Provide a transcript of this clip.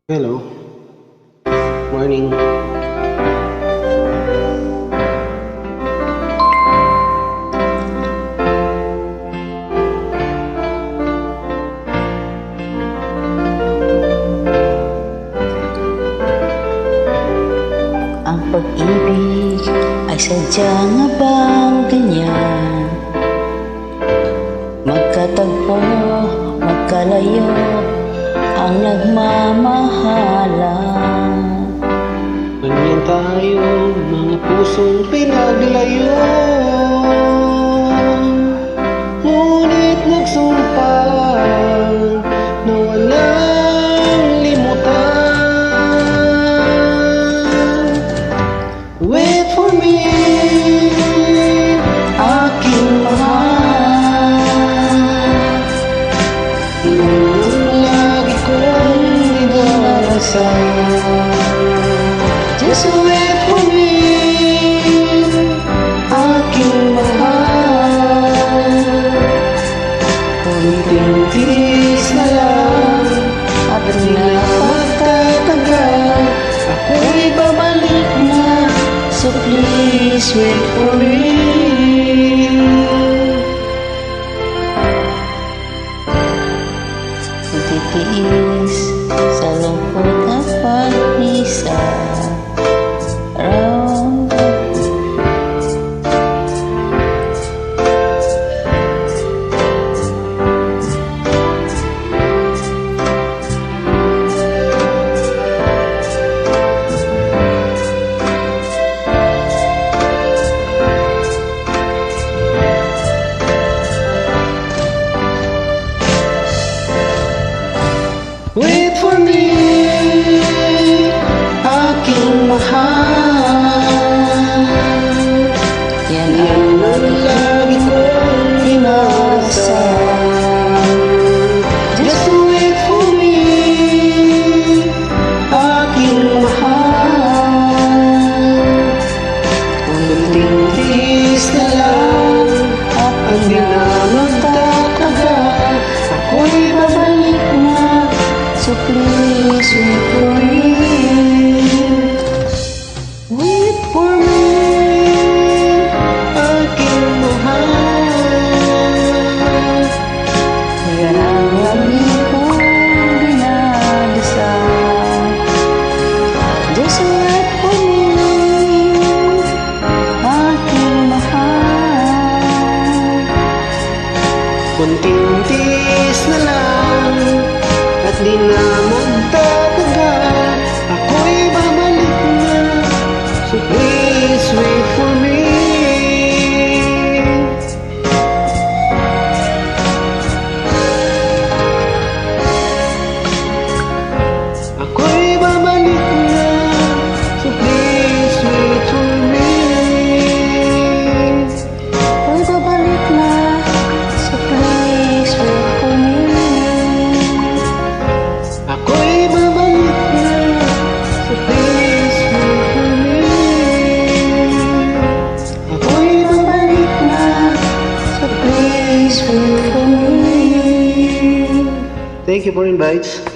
Hello, morning. Ang pag-ibig ay sadya nga bang ganyan? Magkatagpo, magkalayo, ang nagmamahalan. Ganyan tayo, mga pusong pinaglayo. Ngunit nagsumpang na walang limutan. Wait for me, aking mahal. Lagi kong dinarasal. Just wait for me, aking mahal. Kunting tiis na lang at di na magtatagal. Ako'y babalik na, so please wait for me. Titiis sa lungkot at pag-isa. Wait for me, aking mahal. Yan ang Lagi kong inasal. Just wait for me, aking mahal. Kunting tiis na lang at hindi na magtatagal. Ako'y babalik na, so please wait for me. wait for me, aking mahal. Yan ang lagi kong dinadasal. Just wait for me, aking mahal. Kunting tiis na lang at di na magtatagal. Ako'y babalik na, so please wait for me. Ako'y babalik na, so please wait for me. Ako'y babalik na, so please wait for me. Ako'y babalik na, so please wait for me. Ako'y babalik na, So please wait for me. Thank you for invites.